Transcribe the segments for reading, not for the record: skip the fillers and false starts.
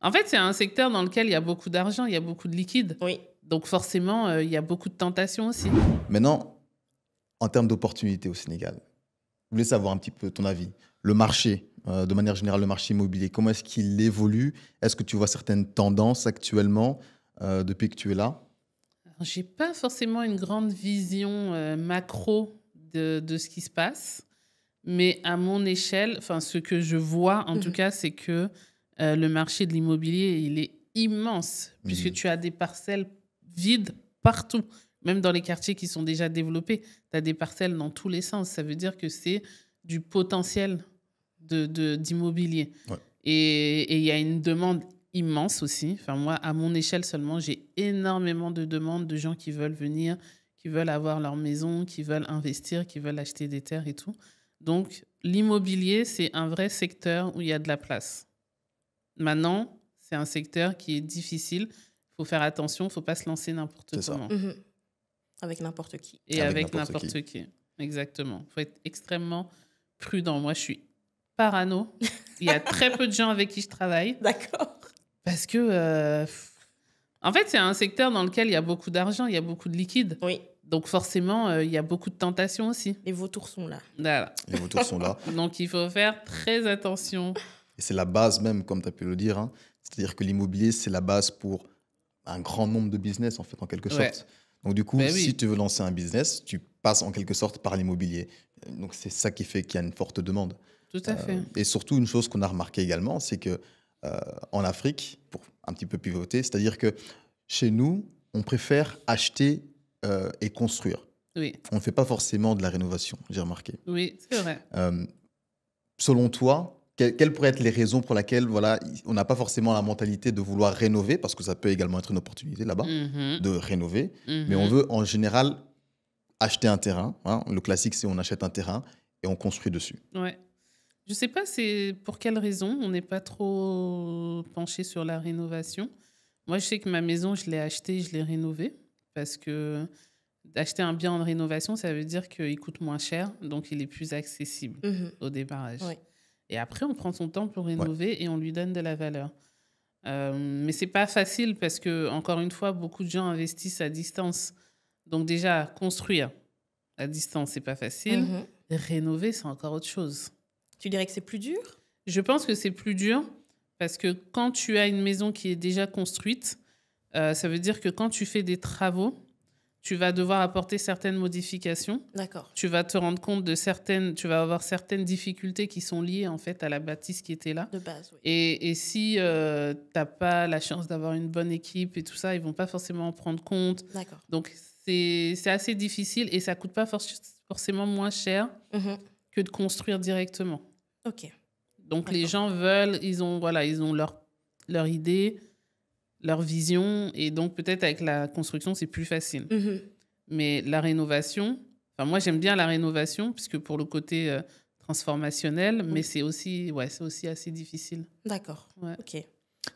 En fait, c'est un secteur dans lequel il y a beaucoup d'argent, il y a beaucoup de liquide. Oui. Donc forcément, il y a beaucoup de tentations aussi. Maintenant, en termes d'opportunités au Sénégal, je voulais savoir un petit peu ton avis. Le marché, de manière générale, le marché immobilier, comment est-ce qu'il évolue? Est-ce que tu vois certaines tendances actuellement depuis que tu es là? Je n'ai pas forcément une grande vision macro de ce qui se passe, mais à mon échelle, enfin ce que je vois en tout cas, c'est que le marché de l'immobilier, il est immense, puisque tu as des parcelles vides partout, même dans les quartiers qui sont déjà développés. Tu as des parcelles dans tous les sens. Ça veut dire que c'est du potentiel d'immobilier. Ouais. Et il y a une demande immense aussi. Enfin, moi, à mon échelle seulement, j'ai énormément de demandes de gens qui veulent venir, qui veulent avoir leur maison, qui veulent investir, qui veulent acheter des terres et tout. Donc, l'immobilier, c'est un vrai secteur où il y a de la place. Maintenant, c'est un secteur qui est difficile. Il faut faire attention, il ne faut pas se lancer n'importe C'est ça. comment. Avec n'importe qui. Et Avec avec n'importe n'importe qui. Exactement. Il faut être extrêmement prudent. Moi, je suis parano. Il y a très peu de gens avec qui je travaille. D'accord. Parce que, en fait, c'est un secteur dans lequel il y a beaucoup d'argent, il y a beaucoup de liquide. Oui. Donc forcément, il y a beaucoup de tentations aussi. Les vautours sont là. Voilà. Les retours sont là. Donc il faut faire très attention. Et c'est la base même, comme tu as pu le dire, hein. C'est-à-dire que l'immobilier, c'est la base pour un grand nombre de business, en fait, en quelque Ouais. sorte. Donc, du coup, Ben si oui. tu veux lancer un business, tu passes en quelque sorte par l'immobilier. Donc, c'est ça qui fait qu'il y a une forte demande. Tout à fait. Et surtout, une chose qu'on a remarqué également, c'est que en Afrique, pour un petit peu pivoter, c'est-à-dire que chez nous, on préfère acheter et construire. Oui, On ne fait pas forcément de la rénovation, j'ai remarqué. oui, c'est vrai. Selon toi, quelles pourraient être les raisons pour lesquelles voilà, on n'a pas forcément la mentalité de vouloir rénover, parce que ça peut également être une opportunité là-bas, Mhm. de rénover, mais Mhm. on veut en général acheter un terrain, hein. Le classique, c'est on achète un terrain et on construit dessus. Ouais. Je sais pas c'est pour quelle raison on n'est pas trop penché sur la rénovation. Moi, je sais que ma maison, je l'ai achetée, je l'ai rénovée parce que d'acheter un bien en rénovation, ça veut dire qu'il coûte moins cher, donc il est plus accessible au démarrage. Ouais. Et après, on prend son temps pour rénover et on lui donne de la valeur. Mais c'est pas facile parce que, encore une fois, beaucoup de gens investissent à distance. Donc déjà, construire à distance, c'est pas facile. Rénover, c'est encore autre chose. Tu dirais que c'est plus dur? Je pense que c'est plus dur parce que quand tu as une maison qui est déjà construite, ça veut dire que quand tu fais des travaux, tu vas devoir apporter certaines modifications. D'accord. Tu vas te rendre compte de certaines, tu vas avoir certaines difficultés qui sont liées en fait à la bâtisse qui était là. De base, oui. Et si tu n'as pas la chance d'avoir une bonne équipe et tout ça, ils vont pas forcément en prendre compte. D'accord. Donc c'est assez difficile et ça coûte pas forcément moins cher que de construire directement. Ok. Donc les D'accord. gens veulent, ils ont leur idée, leur vision, et donc peut-être avec la construction, c'est plus facile. Mais la rénovation, enfin moi j'aime bien la rénovation, puisque pour le côté transformationnel, mais c'est aussi assez difficile. D'accord. Ouais. Ok.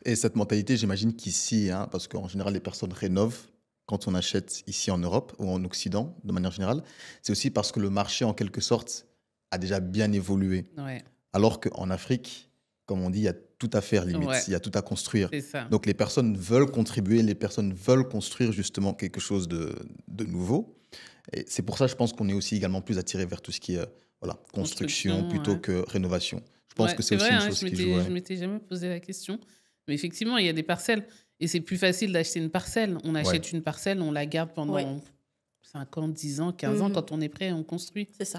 Et cette mentalité, j'imagine qu'ici, hein, parce qu'en général, les personnes rénovent quand on achète ici en Europe ou en Occident, de manière générale, c'est aussi parce que le marché, en quelque sorte, a déjà bien évolué. Ouais, Alors qu'en Afrique, comme on dit, il y a tout à faire limite, Ouais. il y a tout à construire. c'est ça. Donc les personnes veulent contribuer, les personnes veulent construire justement quelque chose de nouveau. Et c'est pour ça, je pense qu'on est aussi également plus attiré vers tout ce qui est voilà, construction Construction, plutôt ouais. que rénovation. Je pense Ouais, que c'est aussi vrai, une hein, chose qui je joue. m'étais jamais posé la question. Mais effectivement, il y a des parcelles. Et c'est plus facile d'acheter une parcelle. On achète une parcelle, on la garde pendant Ouais. 5 ans, 10 ans, 15 ans. Quand on est prêt, on construit. C'est ça.